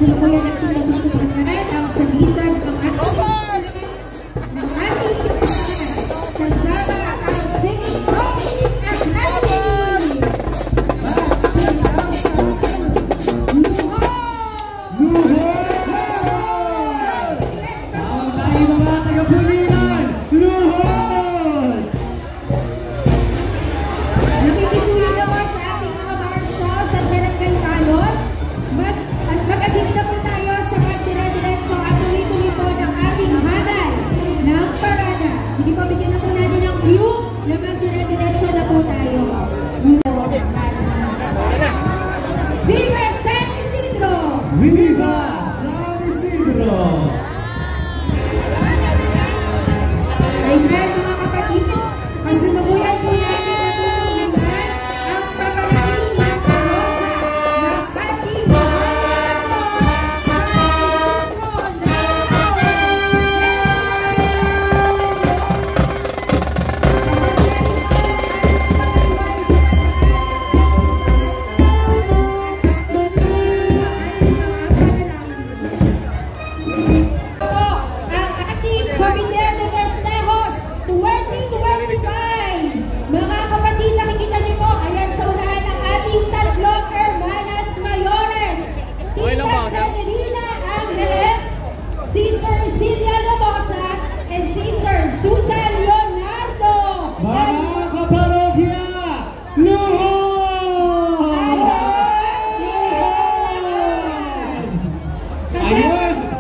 kasalukuyan natin natutunan ang sabisan ng ating kasama ang singing company Academy. Viva San Isidro! Viva San Isidro! Ayan mga kapatid, kasalukuyan po natin ang paparating na karosa ng ating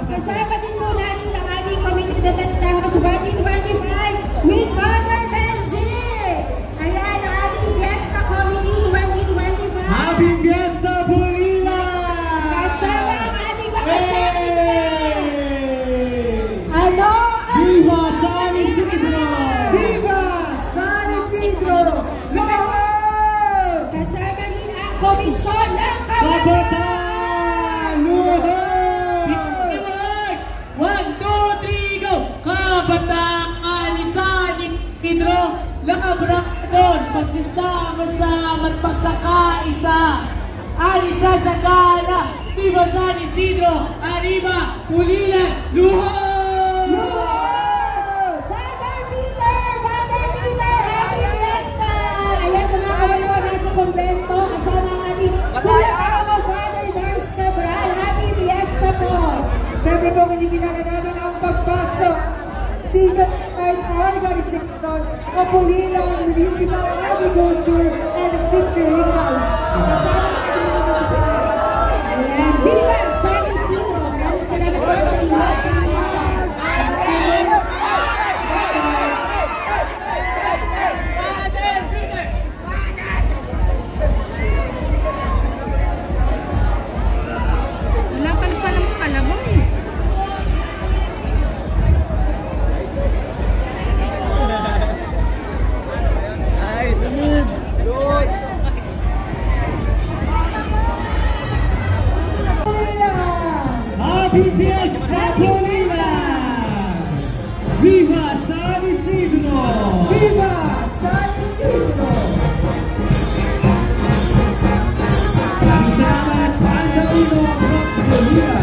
kasama din po natin ang aming committee na tatawag 2025 with Father Benji. Ayan ang ating Fiesta Committee 2025. Happy Fiesta Bulila! Kasama ang ating mga services. Ano? Viva San Isidro! Viva San Isidro! Kasama din ang komisyon ng Kabataan! Langabrang pagsasama-sama at pagkakaisa. Alisa sa gala, Viva San Isidro, arriba, Pulilan, luhod! Luhod! Father Peter, happy fiesta! Ayan mga kawalwa, nasa kumbento, kasama ang ating Kuya Pao, Father Dars Cabral, happy fiesta po! Siyempre po, hindi kilala natin ang pagpasok. Sigat kahit organic sector, Kapulilan, Municipal Agriculture, and Featuring House. Kasama natin mga kapatid. Ayan, Viva San Isidro! Maraming salamat po sa inyo. Wala pa rin palang kalabang eh. Happy Fiesta Bulila! Viva San Isidro! Viva San Isidro! Maraming salamat, Pandawino, Bulila!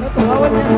Ito, bawal niya.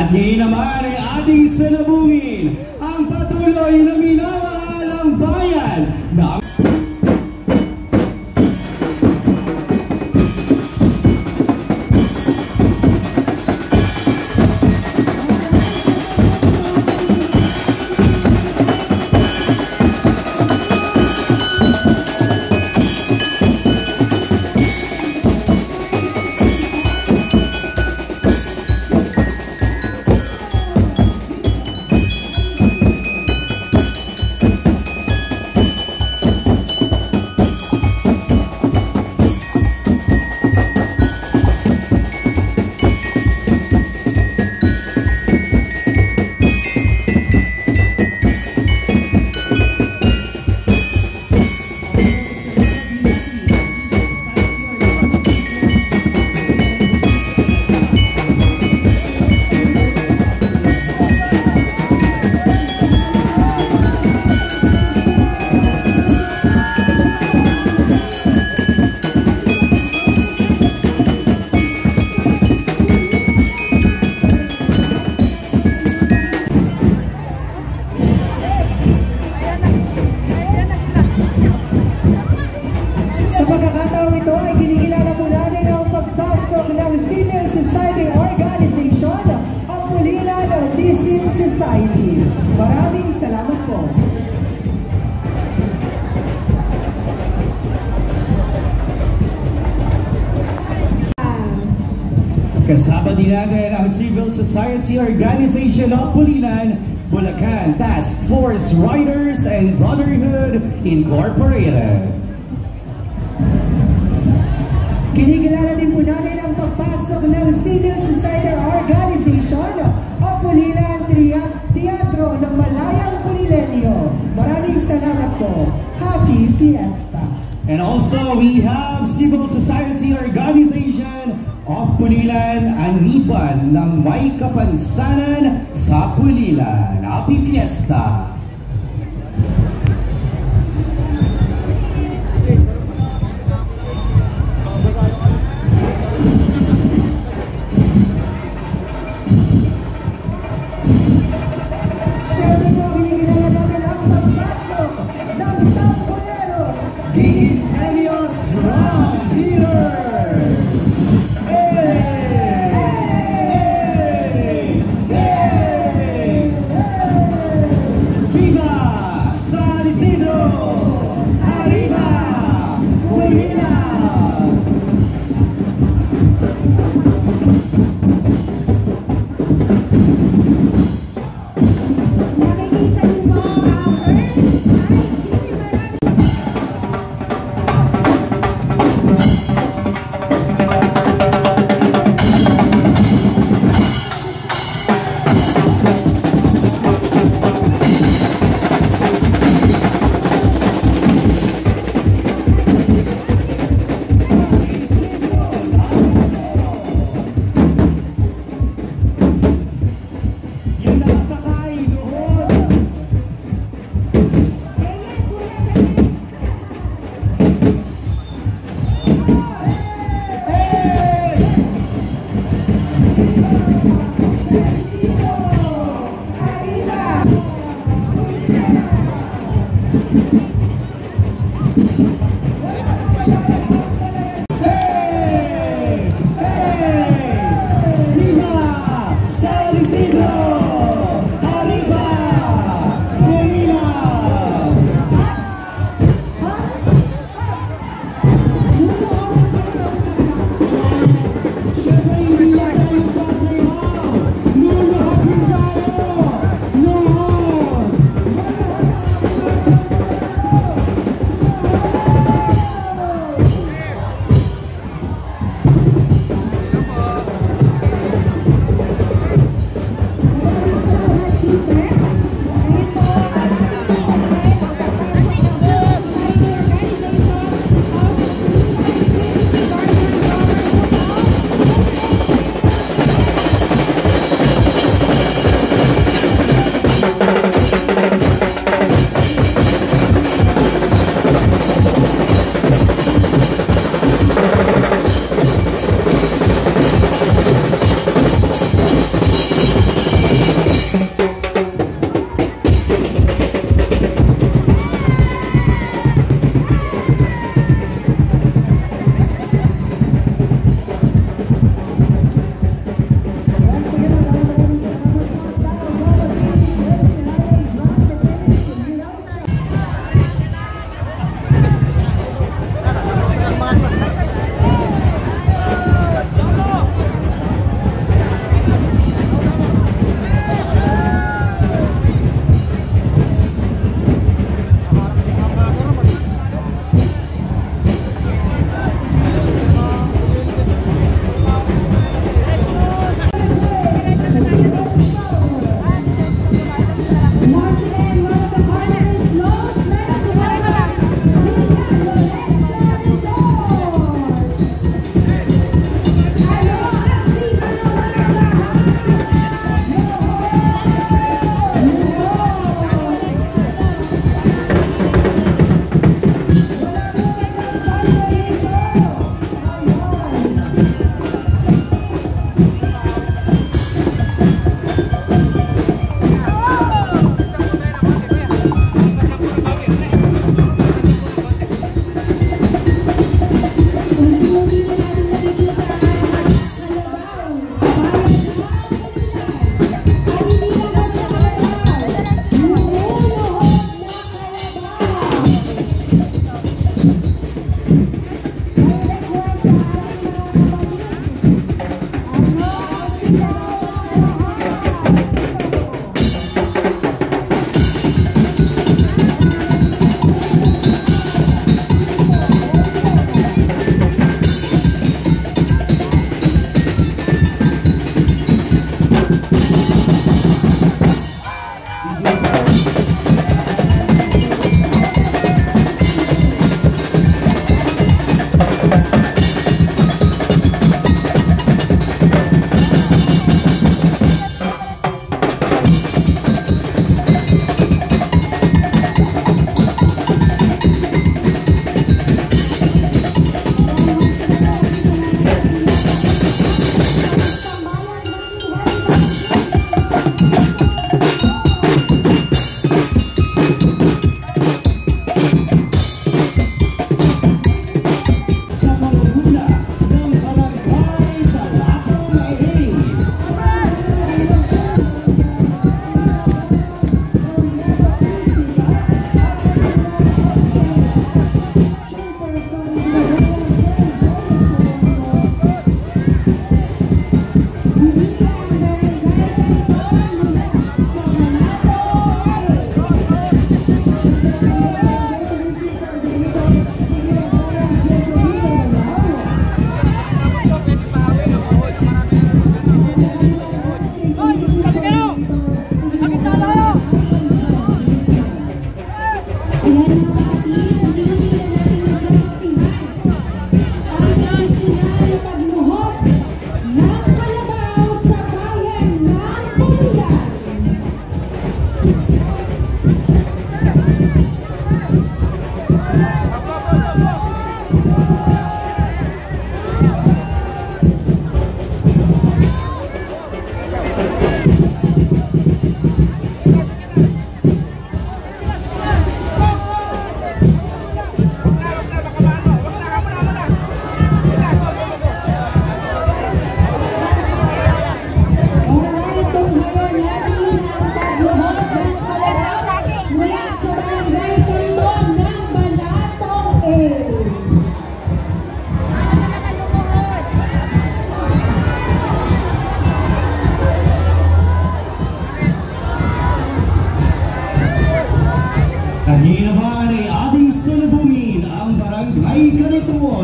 At ngayon naman ay ating salubungin ang patuloy na minamahal ang bayan na Sa pagkakataong ito ay kinikilala po natin ang pagpasok ng Civil Society Organization, ang Pulilan Autism Society. Maraming salamat po. kasama din natin ang Civil Society Organization of Pulilan, Bulacan Task Force Riders and Brotherhood Incorporated. Kinikilala din po natin ang pagpasok ng Civil Society Organization o Pulilan Teatro ng Malayang Pulilenyo. Maraming salamat po. Happy Fiesta! And also we have Civil Society Organization of Pulilan, Aniban ng May Kapansanan sa Pulilan. Happy Fiesta!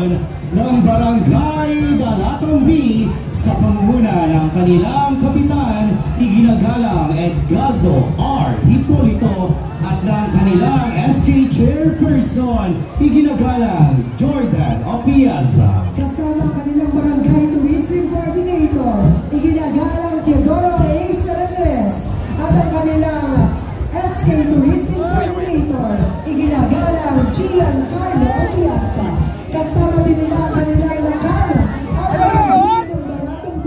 Kariton ng Barangay Balatong B sa pangunguna ng kanilang kapitan, iginagalang Edgardo R. Hipolito at ng kanilang SK Chairperson, iginagalang Jordan Opiasa. Kasama ang kanilang Barangay Tourism Coordinator, iginagalang Teodoro A. Sarandes at ang kanilang SK Tourism Coordinator, iginagalang Giancarlo Ofiasa. Kasama din nila ang kanilang lakar, ang Barangay ng Balatong B,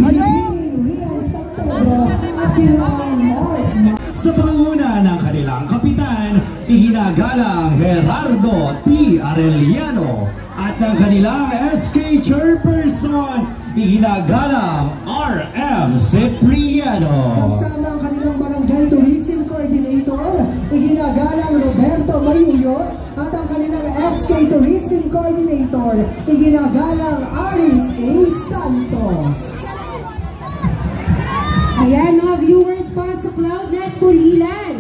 Binibining Rian San Pedro at Ginoong Mark. Sa pangunguna ng kanilang kapitan, iginagalang Gerardo T. Arellano at ng kanilang SK Chairperson, iginagalang R.M. Cipriano. Kasama ang kanilang Barangay Tourism Coordinator, iginagalang Roberto Mayuyo at ang kanilang SK Tourism Coordinator, iginagalang Aris A. Santos. Ayan mga viewers po sa CloudNet Pulilan.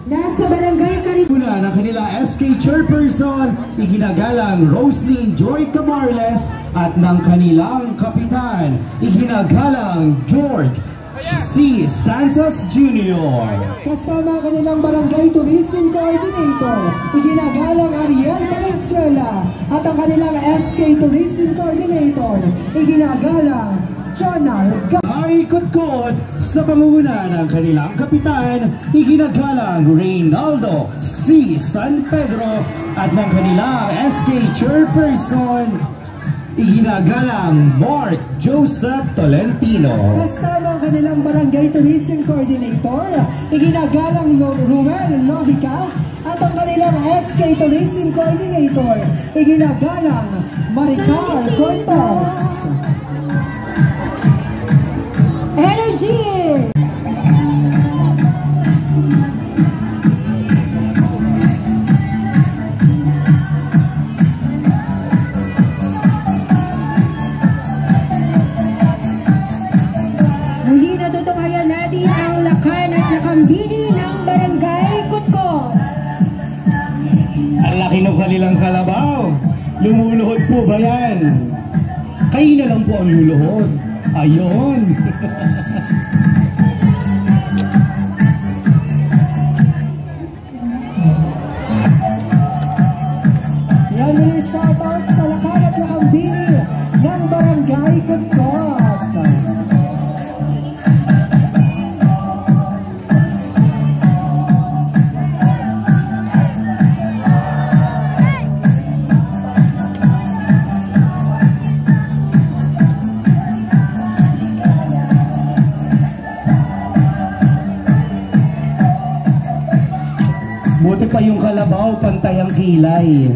Nasa Barangay Kariton. Una ng kanila SK Chairperson, iginagalang Roslyn Joy Camarles at ng kanilang kapitan, iginagalang George C. Santos Jr. Kasama ang kanilang Barangay Tourism Coordinator, iginagalang Ariel Valenzuela at ang kanilang SK Tourism Coordinator, iginagalang Jonal Ay kutkot sa pangunguna ng kanilang kapitan, iginagalang Reynaldo C. San Pedro at ng kanilang SK Chairperson, iginagalang Mark Joseph Tolentino. Kasama ang kanilang Barangay Tourism Coordinator, iginagalang Ruel Lohica at ang kanilang SK Tourism Coordinator, iginagalang Maricar Cortez. Energy! Muli natutukayan natin ang lakan at lakambini ng Barangay Kutkot. Ang laki ng kanilang kalabaw. Lumuluhod po ba yan? Kayo na lang po ang luluhod. Ayun. Yan yung shoutout sa lakan at lakambini ng Barangay Kutkot. Buti pa yung kalabaw, pantay ang kilay.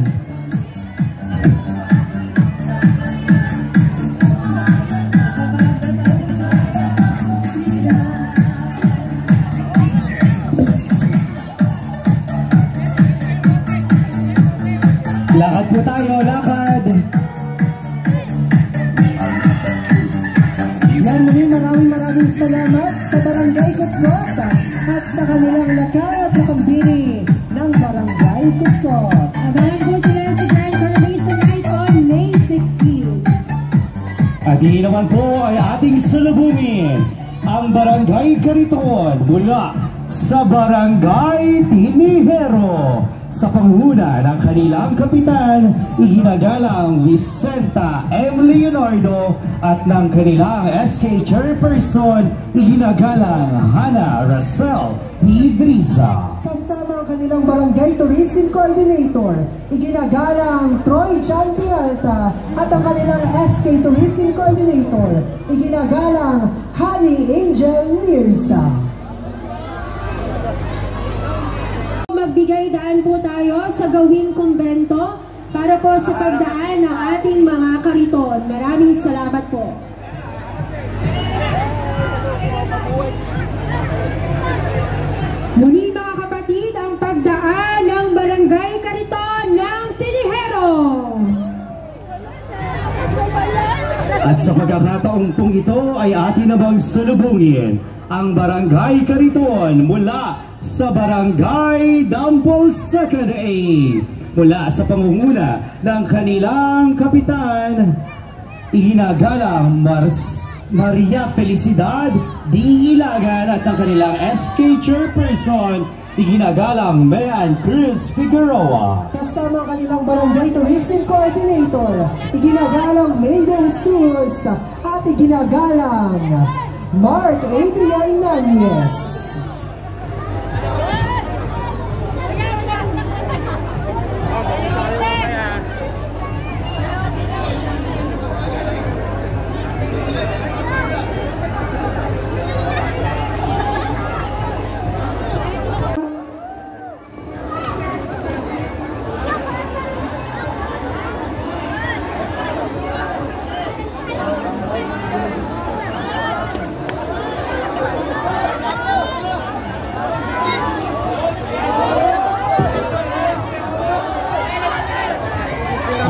Lakad po tayo, lakad. Yan muli, maraming salamat sa Barangay Kutkot at sa kanilang lakan at lakambini ng Barangay Kutkot. Abangan po sila sa Grand Coronation Night on May 16. At iyon naman po ay ating salubungin ang Barangay Kariton mula sa Barangay Tinihero. Sa panguna ng kanilang kapitan, iginagalang Vicenta M. Leonardo at ng kanilang SK Chairperson, iginagalang Hana Racel P. Driza. Kasama ang kanilang Barangay Tourism Coordinator, iginagalang Troy Chan Pialta at ang kanilang SK Tourism Coordinator, iginagalang Honey Angel Nirsa. Magbigay daan po tayo sa gawing kumbento para po sa pagdaan ng ating mga kariton. Maraming salamat po. Muli mga kapatid, ang pagdaan ng Barangay Kariton ng Tinihero. At sa pagkakataong pong ito ay atin namang salubungin ang Barangay Kariton mula sa Barangay Dampol 2nd A. mula sa pangunguna ng kanilang kapitan, iginagalang Maria Felicidad D. Ilagan at ng kanilang SK Chairperson, iginagalang Mayan Cruz Figueroa. Kasama ang kanilang Barangay Tourism Coordinator, iginagalang Mayday Jesus at iginagalang Mark Adrian Nanyes.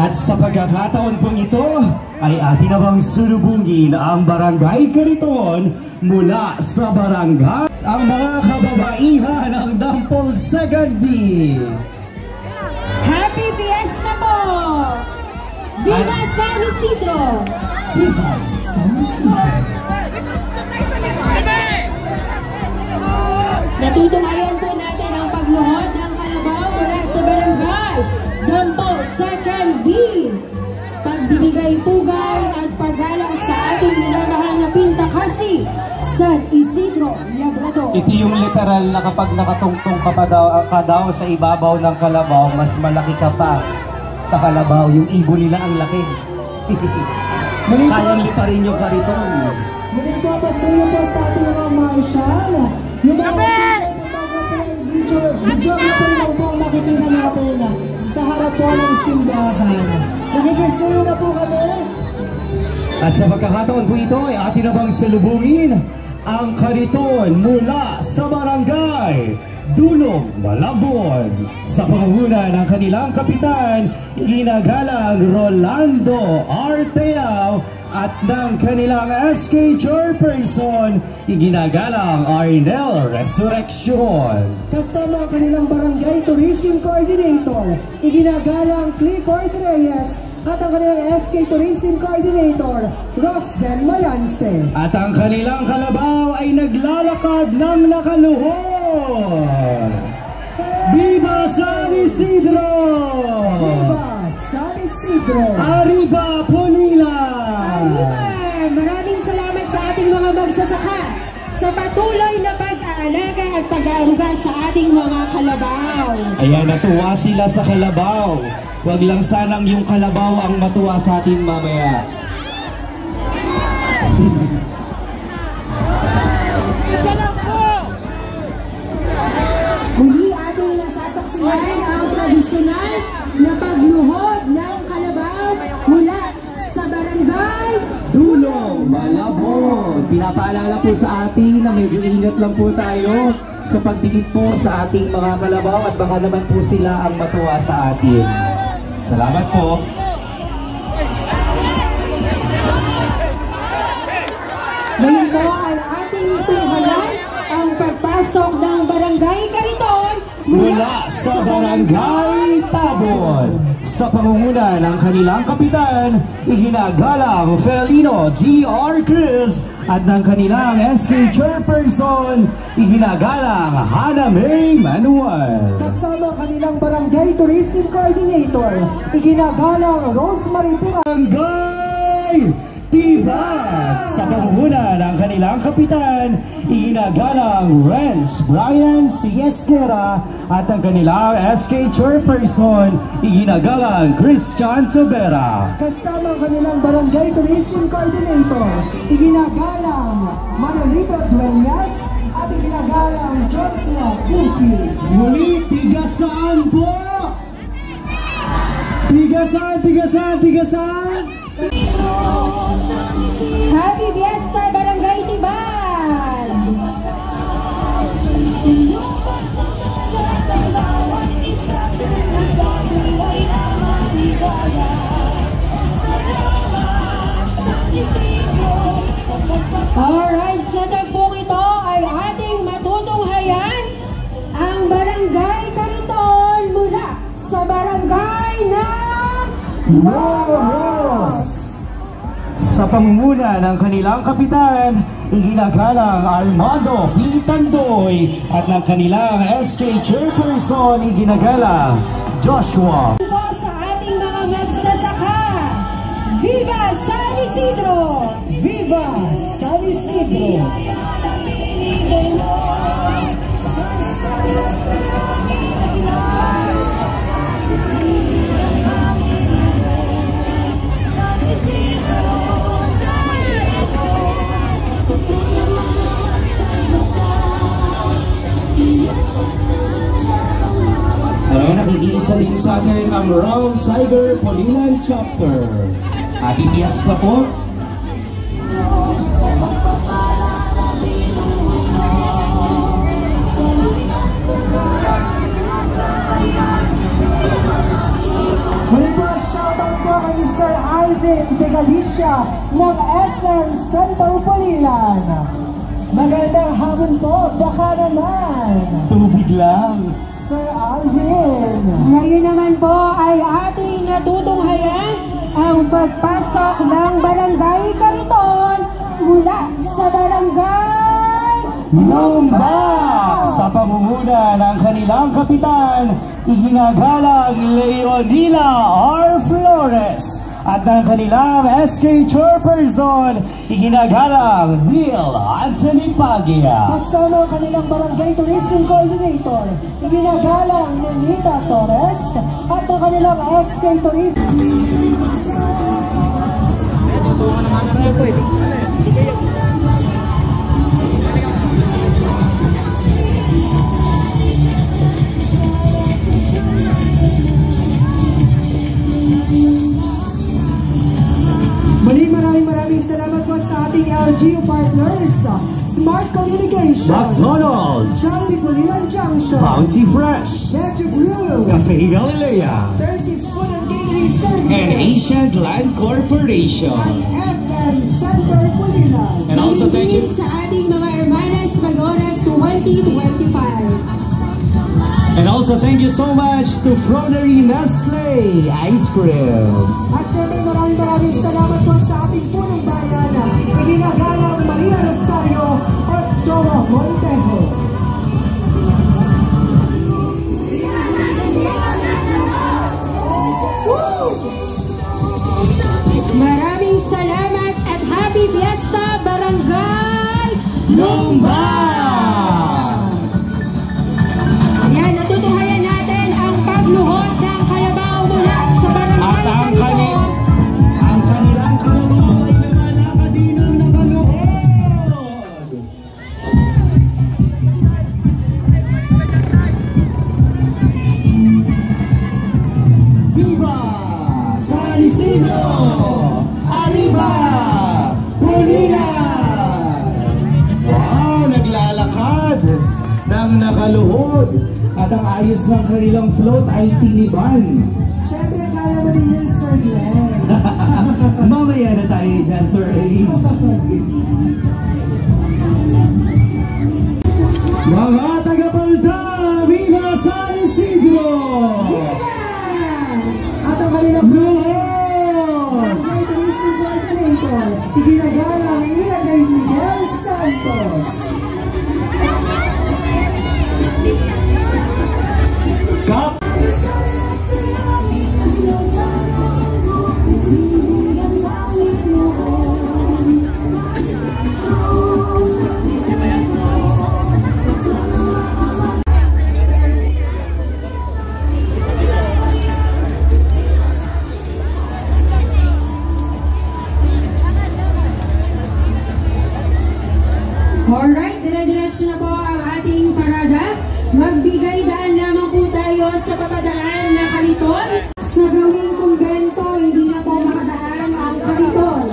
At sa pagkakataon pong ito, ay atin namang sulubungin ang Barangay Cariton mula sa barangay, ang mga kababaihan ng Dampol 2nd B. Happy Fiesta po! Viva San Isidro! Viva San Isidro! Natutunayan po natin ang pagluhod ng kalabaw mula sa barangay Dampol 2nd B. Pagbibigay pugay at paggalang sa ating minamahal na Pintakasi, San Isidro, Labrador. Ito yung literal na kapag nakatungtong ka daw sa ibabaw ng kalabaw, mas malaki ka pa sa kalabaw. Yung ibon nila ang laki. Kayang liparin yung Cariton. Muling po sa iyo po sa ating mga marshal. Yung mga video na po lang po makikita natin sa harap po ng simbahan. Nakikisuyo na po kami. At sa pagkakataon po ito ay atin namang salubungin ang Cariton mula sa barangay Dulong, Malabon. Sa pangunguna ng kanilang kapitan, iginagalang Rolando Arteao at ng kanilang SK Chairperson, iginagalang Arnel Resurrection. Kasama ang kanilang Barangay Tourism Coordinator, iginagalang Clifford Reyes at ang kanilang SK Tourism Coordinator, Rosjen Mayanse. At ang kanilang kalabaw ay naglalakad ng nakaluhod. Viva San Isidro! Viva San Isidro! Arriba Pulila! Maraming salamat sa ating mga magsasaka sa patuloy na pag-aalaga at pag-aaruga sa ating mga kalabaw. Ayan, natuwa sila sa kalabaw. Huwag lang sanang yung kalabaw ang matuwa sa atin mamaya. Muli ating nasasaksihan ang tradisyonal na pagluhod ng kalabaw mula sa barangay Dulong, Malabon. Pinapaalala po sa atin na medyo ingat lang po tayo sa pagdikit po sa ating mga kalabaw at baka naman po sila ang matuwa sa atin. Salamat po. Ngayon po ay ating tunghayan ang pagpasok ng Barangay Cariton Mula sa Barangay Tabon. Sa pangunguna ng kanilang kapitan, iginagalang Felino G.R. Cruz at ng kanilang SK Chairperson, iginagalang Hana May Manuel. Kasama ang kanilang Barangay Tourism Coordinator, iginagalang Rosemary Pira. Barangay Tibag. Sa pangunguna ng kanilang kapitan, iginagalang Renz Brian Siesquera at ang kanilang SK Chairperson, iginagalang Christian Tavera. Kasama ang kanilang Barangay Tourism Coordinator, iginagalang Manolito Dueñas at iginagalang Joshua Puki. Muli, tigasaan po! Tigasaan, tigasaan, tigasaan! Happy Fiesta Barangay Tibag! Alright, sa tagpong ito ay ating matutunghayan ang Barangay Cariton mula sa Barangay pamumuna ng kanilang kapitan, iginagalang Armando P. Tandoy at ng kanilang SK Chairperson, iginagalang Joshua. Po sa ating mga magsasaka, Viva San Isidro! Viva San Isidro! Ngayon, nakikiisa din sa atin ang Round Tiger Pulilan Chapter. Happy Fiesta po! Muli po, shoutout po kay Mr. Alvin de Galicia ng SM Center Pulilan. Magandang hapon po, baka naman. Tubig lang. Sir Alvin. Ngayon naman po ay ating natutunghayan ang pagpasok ng Barangay Kariton mula sa Barangay Lumbak! Sa pamumuna ng kanilang kapitan, iginagalang Leonila R. Flores at ng kanilang SK Chairperson, iginagalang Bill Anthony Pagia. Kasama ang kanilang Barangay Tourism Coordinator, iginagalang Nenita Torres at ang kanilang SK Tourism. Maraming salamat po sa ating LGU partners, Smart Communications, McDonald's, Jollibee Pulilan Junction, Bounty Fresh, Metro Brew, Cafe Galilea, Percy's Food and Catering Services, and Asian Land Corporation. SM Center Pulilan. And also thank you sa ating mga Hermanas Magoras 2025. And also thank you so much to Fronery Nestle Ice Cream. At syempre maraming salamat po sa ating punong bayan, iginagalang Maria Rosario at Joa Montejo. Maraming salamat at happy fiesta Barangay Lumbak! Ayan, natutunghayan natin ang pagluhod ng kalabaw mula sa Barangay Kariton. Ang kanilang kalabaw ay lumalakad din ang nakaluhod. Viva San Isidro! Arriba! Pulilan! Wow! Naglalakad ng nakaluhod at ang ayos ng kanilang float ay tiniban. Syempre kaya mo din yun, Sir Glenn. Mamaya na tayo dyan, Sir Ace. Mga taga-Palda, Viva San Isidro! At ang kanilang Luhod! Barangay Tourism Coordinator, iginagalang Ilagay Miguel Santos. Kap! Alright, dire-diretso na po ang ating parada. Magbigay daan lamang po tayo sa papadaan na Kariton. Sa gawing kumbento, hindi na po makadaan ang Kariton.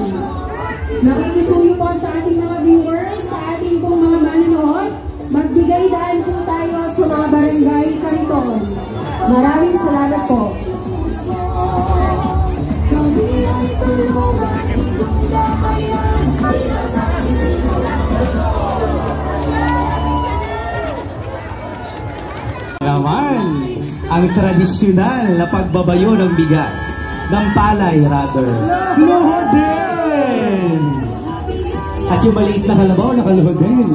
Nakikisuyo po sa ating mga viewers, sa ating pong mga manonood. Magbigay daan po tayo sa mga barangay Kariton. Maraming salamat po. Naman ang tradisyonal na pagbabayo ng bigas, ng palay rather. Luhod din! din. At yung maliit na kalabaw, nakaluhod din.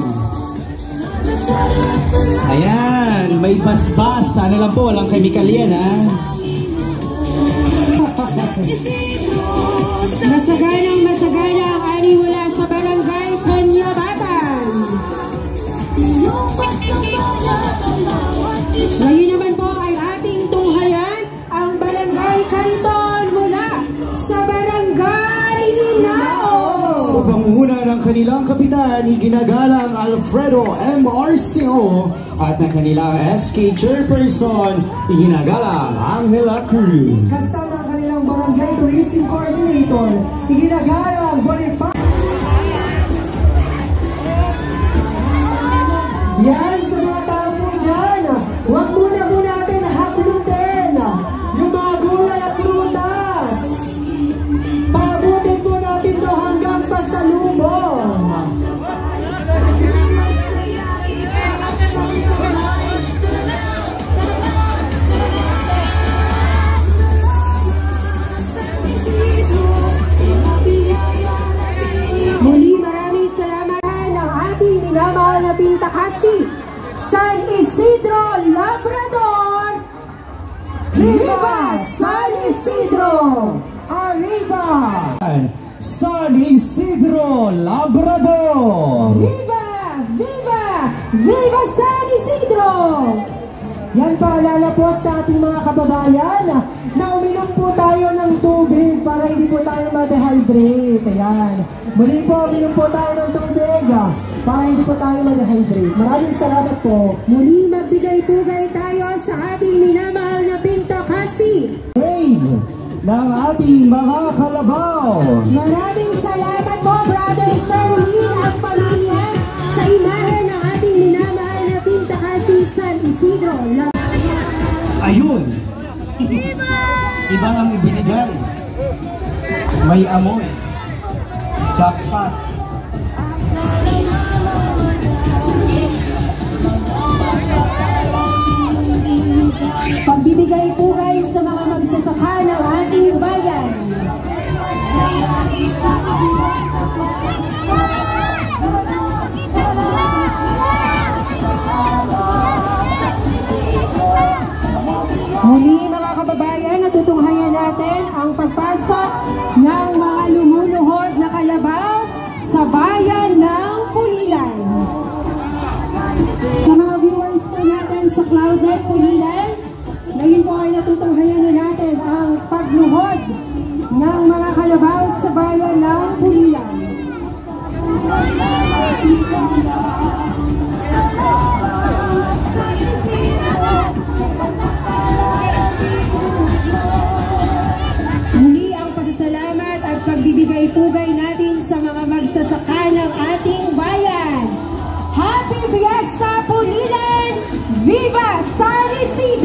Ayan, may basbas. Sana lang po, walang chemical yan, ha? Masagana ang ani mula sa Barangay Kanyabatan. Ngayon naman po ay ating tunghayan ang Barangay Cariton mula sa Barangay Hinao. Sa pangunguna ng kanilang kapitan, iginagalang Alfredo MRCO at ng kanilang SK Chairperson, iginagalang Angela Cruz. Kasama ang kanilang Barangay Tourism Coordinator, iginagalang Bonifacio. Yan sa mga tao po dyan, huwag muna natin haplutin yung mga gulay at prutas. Pabutin po natin to hanggang pasalubong. Muli maraming salamat ng ating minamahal na Pintakasi, San Isidro Labrador. Viva San Isidro! Arriba! San Isidro Labrador! Viva! Viva! Viva San Isidro! Yan, paalala po sa ating mga kababayan na uminom po tayo ng tubig para hindi po tayo ma-dehydrate. Ayan. Muli po, uminom po tayo ng tubig para hindi po tayo ma-dehydrate. Maraming salamat po. Muli magbigay-pugay tayo sa ating minamahal na Pintakasi. Brave ng ating mga kalabaw. Maraming salamat po, Brother Sherwin at pamilya sa imahen ng ating minamahal na Pintakasi, San Isidro. Ayun! Iba ang ibinigay. May amoy. Jackpot. Pagbibigay-pugay sa mga magsasaka ng ating bayan. Muli mga kababayan, natutunghayan natin ang pagpasok ng mga lumuluhod na kalabaw sa bayan ng Pulilan. Sa mga viewers po natin sa Cloudnet Pulilan, ngayon po ay natutunghayan na natin ang pagluhod ng mga kalabaw sa bayan ng Pulilan. Muli ang pasasalamat at pagbibigay-pugay natin sa mga magsasaka ng ating bayan. Happy Fiesta Pulilan! Viva San Isidro!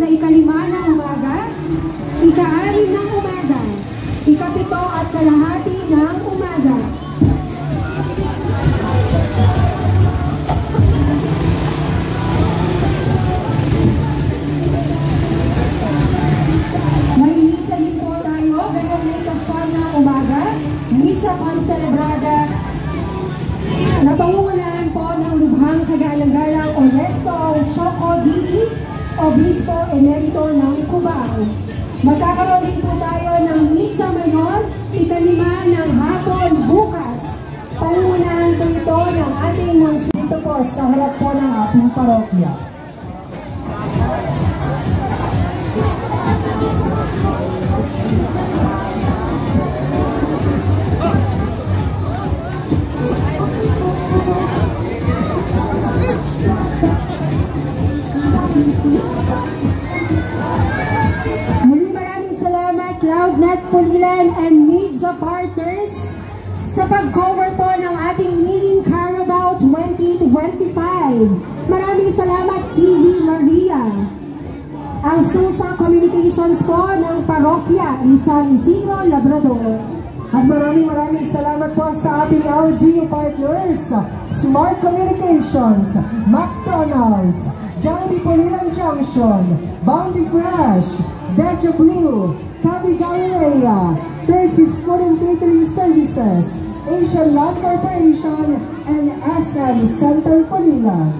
ika-5 ng umaga, ika-6 ng umaga, ika-7 at kalahati ng umaga. May misa din po tayo, gano'n may ika-9 ng umaga, misa konselebrada, napangungunahan po ng lubhang kagalang-galang Onesto Choco Didi, Obispo Emerito ng Cubao. Magkakaroon din po tayo ng misa mayor, ika-5 ng hapon bukas. Pangungunahan po ito ng ating dito po sa harap po ng ating parokya. Muli maraming salamat Cloudnet Pulilan and media partners sa pag-cover po ng ating Kneeling Carabao 2025. Maraming salamat TV Maria. Ang social communications po ng Parokya San Isidro, Labrador. At maraming salamat po sa ating LGU partners, Smart Communications, McDonald's, Jollibee Pulilan Junction, Bounty Fresh, Deja Blue, Cavi Galilea, Tersis Food and Catering Services, Asian Land Corporation, and SM Center Pulilan.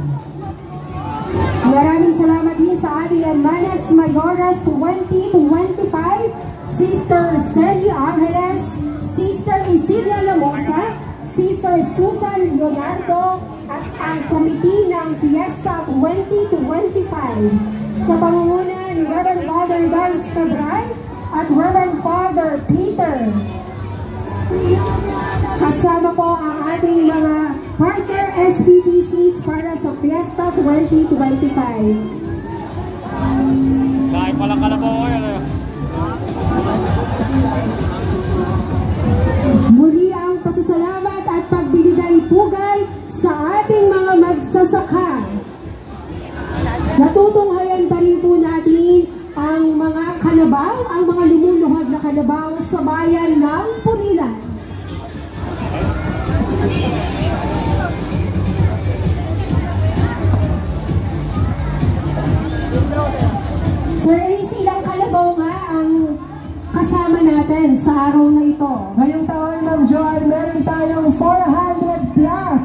Maraming salamat din sa ating Hermanas Mayoras 2025, Sister Celia Angeles, Sister Isilia Lamosa, Sister Susan Leonardo, at ang komite ng Fiesta 2025 sa pangunguna ni Reverend Father Dars Cabral at Reverend Father Peter. Kasama po ang ating mga partner SPPCs para sa Fiesta 2025. Dahil pala kalabaw ko yan. Muli ang pasasalamat at pagbibigay-pugay sa ating mga magsasaka. Natutunghayan pa rin po natin ang mga kalabaw, ang mga lumuluhod na kalabaw sa bayan ng Pulilan. Sir Ace, ilang kalabaw nga ang kasama natin sa araw na ito? Ngayong taon, Ma'am Joanne, meron tayong 400 plus.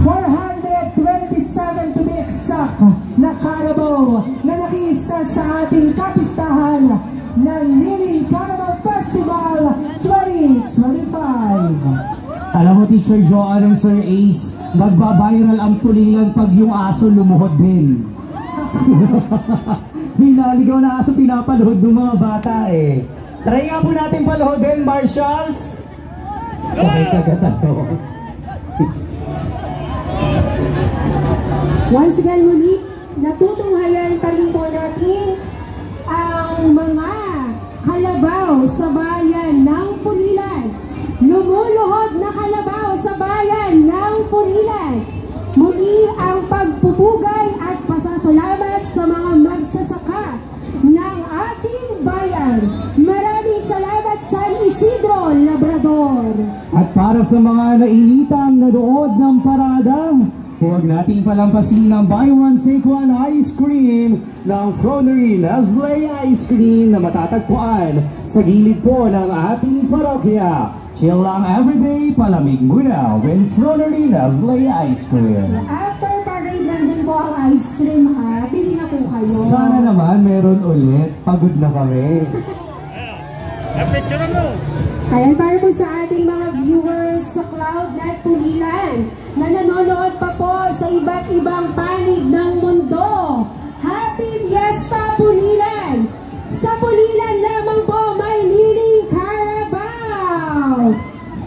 427 to be exact na Carabao na nakiisa sa ating kapistahan ng Kneeling Carabao Festival 2025. Alam mo, Teacher Joanne and Sir Ace, magbabiral ang Pulilan pag yung aso lumuhod din. May naligaw na aso pinapaluhod ng mga bata eh. Try nga po natin paluhodin, Marshals! Sakay kagatan to. Once again muli, natutunghayan pa rin po natin ang mga kalabaw sa bayan ng Pulilan. Lumuluhod na kalabaw sa bayan ng Pulilan. Muli ang pagpupugay at pasasalamat sa mga magsasaka ng ating bayan. Maraming salamat San Isidro, Labrador. At para sa mga nainitang nanood ng parada, huwag nating palampasin ang buy one take one ice cream ng Fronery Nestle Ice Cream na matatagpuan sa gilid po ng ating parokya. Chill lang everyday, palamig muna with Fronery Nestle Ice Cream. After parade nandun po ang ice cream ha, bili na po kayo. Sana naman meron ulit, pagod na kami. Picture mo! Kaya para po sa ating mga viewers sa Cloudnet Pulilan na nanonood pa po sa iba't ibang panig ng mundo. Happy Fiesta Pulilan! Sa Pulilan lamang po may Kneeling Carabao!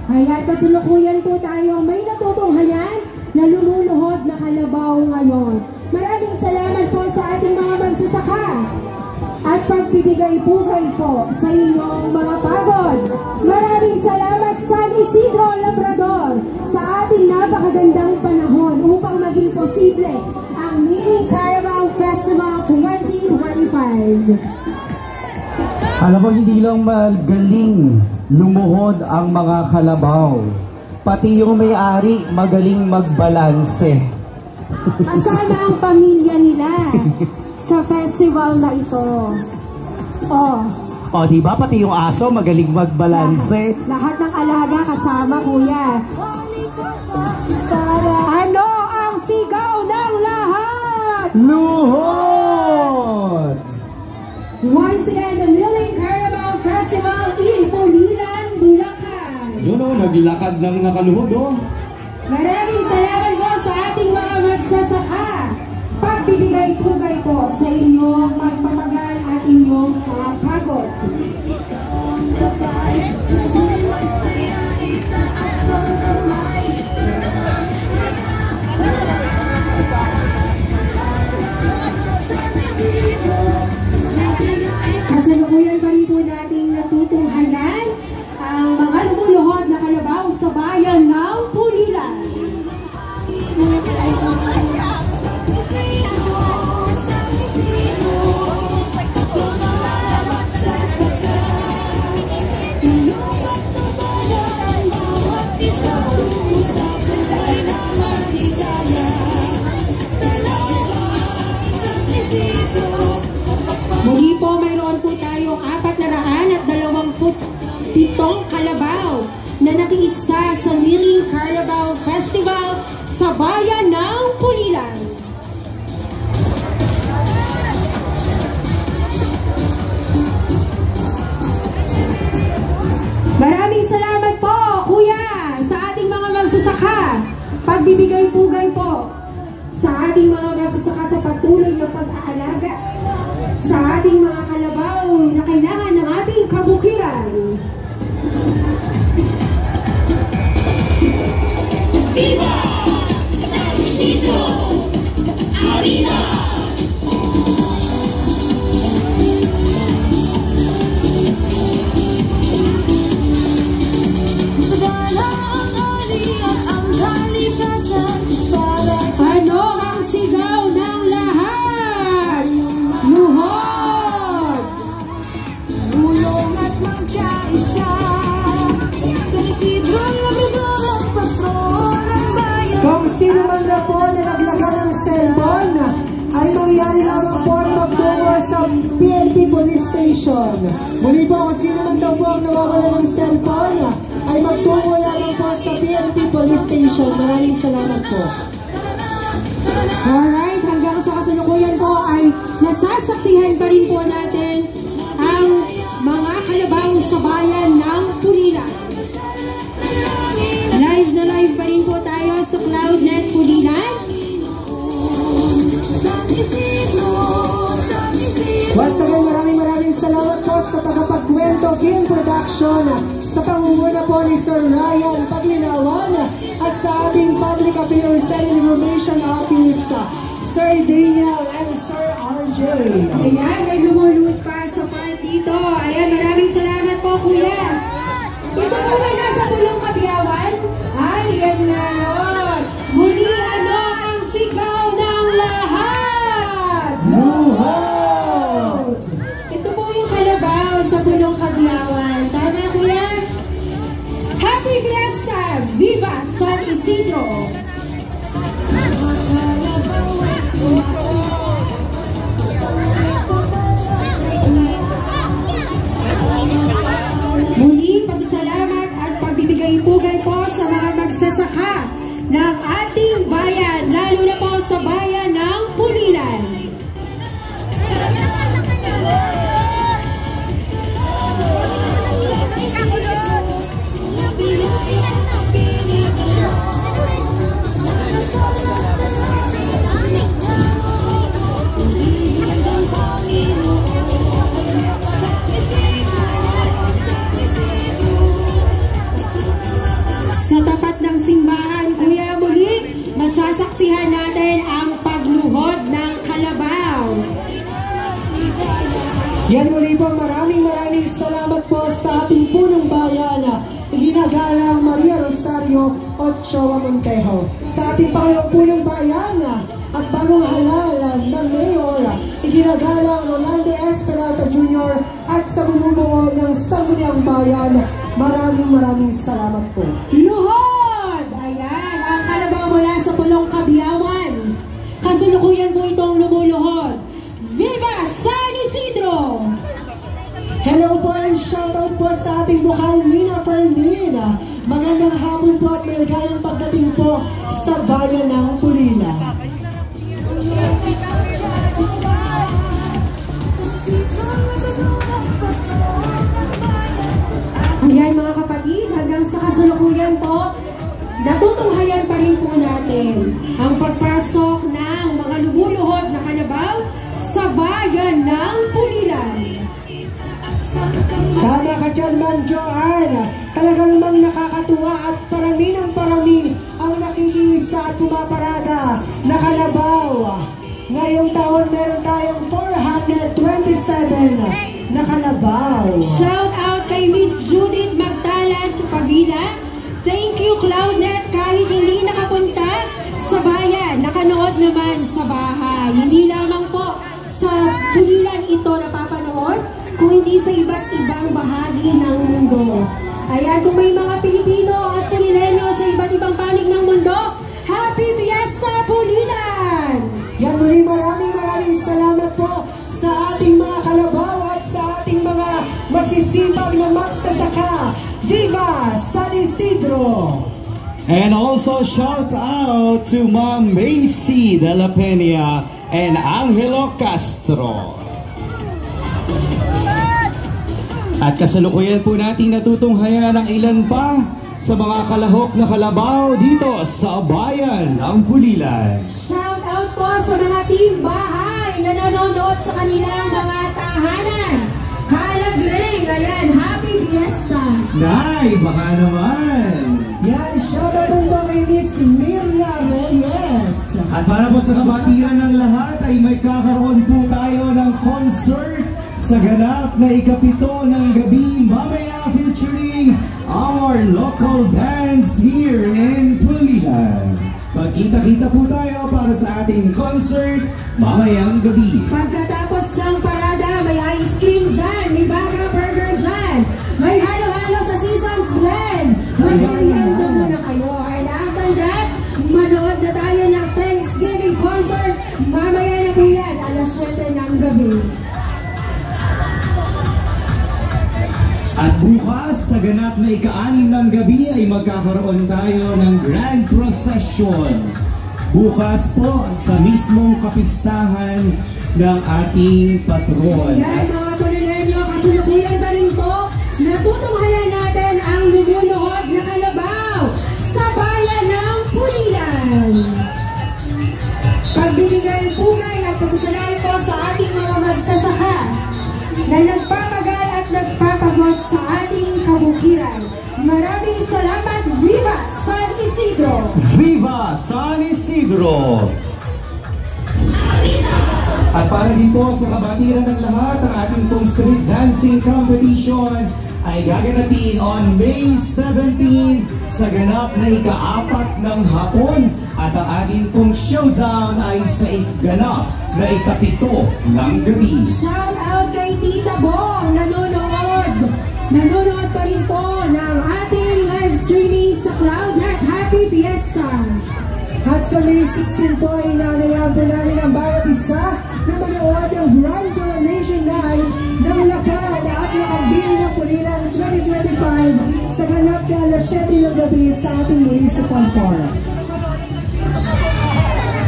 Kaya kasalukuyan po tayo may natutunghayan na lumuluhod na kalabaw ngayon. Maraming salamat po sa ating mga magsasaka at pagbibigay-bugay po sa inyong mga pagod. Maraming salamat San Isidro, Labrador sa ating napakagandang panahon upang maging posible ang Kneeling Carabao Festival 2025. Alam mo, hindi lang magaling lumuhod ang mga kalabaw. Pati yung may-ari magaling magbalanse. Kasama ang pamilya nila sa festival na ito. Oh. O, diba? Pati yung aso magaling magbalanse. Lahat ng alaga kasama, kuya. Ano ang sigaw ng lahat? Luhod! Once again, the Milling Carabao Festival in Pulilan, Bulacan. Yun o, naglakad ng nakaluhod o. Maraming salamat po sa ating mga magsasaka. Pagbibigay-pugay po sa inyong pagpapagal at inyong pagod. Kasalukuyan pa rin po nating natutunghayan ang mga lumuluhod na kalabaw sa bayan ng Pulilan. Muli po, mayroon po tayong 427 kalabaw na nakiisa sa Milling Carabao Festival sa bayan ng Pulilan. Maraming salamat po, kuya, sa ating mga magsasaka. Pagbibigay-pugay po sa ating mga magsasaka sa patuloy na pag-aalaga sa ating mga kalabaw na kailangan ng ating kabukiran. Viva San Isidro Arena! Ano ang sigaw ng lahat? Luhod! Ulong at magkaisa San Isidro Labrador ang patron ng bayan. Kung sino man na po na naglakad ng cellphone, ay mangyari lamang po na magtungo sa PNP Police Station. Muli po, kung sino man daw po ang nawawala ng cellphone, ay magtungo lamang po sa PNP Police Station. Maraming salamat po. Alright, hanggang sa kasalukuyan po ay nasasaksihan pa rin po natin ang mga kalabaw sa bayan ng Pulilan. Live na live pa rin po tayo sa CloudNet Pulilan. Once again, maraming salamat po sa Tagapagkwento Film Production sa pangunguna po ni Sir Ryan Paglinawan at sa ating Public Affairs and Information Office, Sir Daniel and Sir RJ. Ayan, may lumulunod pa sa part dito. Ayan, maraming salamat po, kuya. Ito po ba nasa Pulong Kabiyawan? Ay, yan nga yun. Muli, ano ang sigaw ng lahat? Luhod! Ito po yung kalabaw sa Pulong Kabiyawan. Tama, kuya? Happy Fiesta! Viva San Isidro! Muli, pasasalamat at pagbibigay-pugay po sa mga magsasaka ng ating bayan, lalo na po sa bayan ng Pulilan. Sa tapat ng simbahan, kuya, muli, masasaksihan natin ang pagluhod ng kalabaw. Yan muli po, maraming salamat po sa ating punong bayan, iginagalang Maria Rosario Ochoa Montejo. Sa ating Pangulong Punong Bayan at bagong halal na Mayor, iginagalang Rolando S. at sa bumubuo ng Sangguniang Bayan. Maraming salamat po. Luhod! Ayan, ang kalabaw mula sa Pulong Kabiyawan. Kasalukuyan po itong lumuluhod. Viva San Isidro! Hello po and shoutout po sa ating bukal Nina Fernina. Magandang hapon po at maligayang pagdating po sa bayan ng Pulilan. Ayan mga kapatid, hanggang sa kasalukuyan po, natutunghayan pa rin po natin ang pagpasok ng mga lumuluhod na kalabaw sa bayan ng Pulilan. Tama ka dyan, Ma'am Joanne. Talagang mang nakakatuwa at parami ng parami ang nakikiisa at pumaparada na kalabaw. Ngayong taon meron tayong 427 na kalabaw. Shout out kay Miss Judith Magtalas Pavila. Thank you, Cloudnet, kahit hindi nakapunta sa bayan, nakanood naman sa bahay. Hindi lamang po sa Pulilan ito napapanood, kung hindi sa iba't ibang bahagi ng mundo. Ayan, kung may mga Pilipino at Pulileño sa iba't ibang panig ng mundo, Happy Fiesta Pulilan! Yan muli, maraming salamat po sa ating mga kalabaw at sa ating mga masisipag na magsasaka. Viva San Isidro! And also shout out to Ma'am Macy de la Peña and Angelo Castro. At kasalukuyan po natin natutunghayan ang ilan pa sa mga kalahok na kalabaw dito sa bayan ng Pulilan. Shout out po sa mga team bahay na nanonood sa kanilang mga tahanan. Kalagring, ayan, Happy Fiesta! Nay, baka naman! Yan, shoutout po kay Miss Mirna Reyes. At para po sa kabatiran ng lahat ay may kakaroon po tayo ng concert sa ganap na ikapito ng gabi mamaya featuring our local bands here in Pulilan. Magkita-kita po tayo para sa ating concert mamayang gabi. Pagkatapos ng parada, may ice cream dyan, may baga burger dyan, may halo-halo sa Sesam's Blend. Mag-oriento muna kayo. And after that, manood na tayo ng Thanksgiving concert. Mamaya na po yan, alas 7 ng gabi. At bukas, sa ganap na ika-6 ng gabi ay magkakaroon tayo ng Grand Procession. Bukas po sa mismong kapistahan ng ating patron. Yan mga Pulileño, kasalukuyan pa rin po, natutunghayan natin ang lumuluhod na kalabaw sa bayan ng Pulilan. Pagbibigay pugay at pasasalamat po sa ating mga magsasaka na nagpapagal at nagpapagod sa ating kabukiran. Maraming salamat. Viva San Isidro! Viva San Isidro! At para dito sa kabatiran ng lahat, ang ating pong street dancing competition ay gaganapin on May 17 sa ganap na ika-4 ng hapon at ang ating pong showdown ay sa ganap na ika-7 ng gabi. Shout out kay Tita Bong, nanonood pa rin po ng ating live streaming sa Cloudnet. Happy Fiesta! At sa May 16 po ay inanayahan po namin ang bawat isa na manood ang Grand Coronation Night ng Lakad at Lakambili ng Pulilan 2025 sa ganap na alas 7 ng gabi sa ating municipal forum.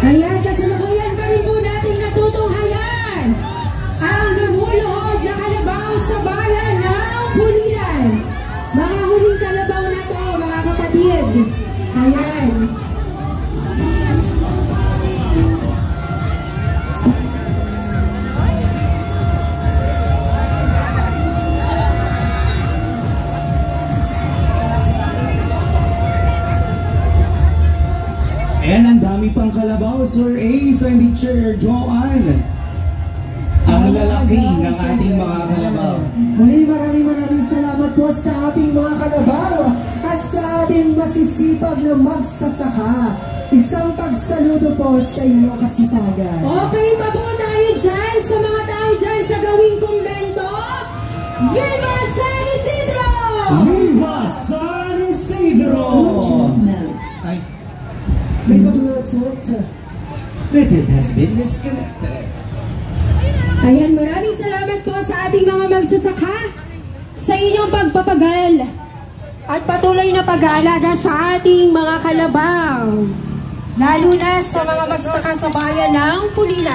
Ayan, kasalukuyan pa rin po natin natutunghayan ang lumuluhod na kalabaw sa bayan ng Pulilan. Mga huling kalabaw na to, mga kapatid. Ayan. And ang dami pang kalabaw, Sir Ace and Teacher Joanne. Ang lalaki ng ating mga kalabaw. Muli maraming salamat po sa ating mga kalabaw at sa ating masisipag na magsasaka. Isang pagsaludo po sa inyong kasipagan. Okay pa po tayo dyan sa mga tao dyan sa gawing kumbento. Connected has been disconnected. Ayan, maraming salamat po sa ating mga magsasaka sa inyong pagpapagal at patuloy na pag-aalaga sa ating mga kalabaw, lalo na sa mga magsasaka sa bayan ng Pulilan.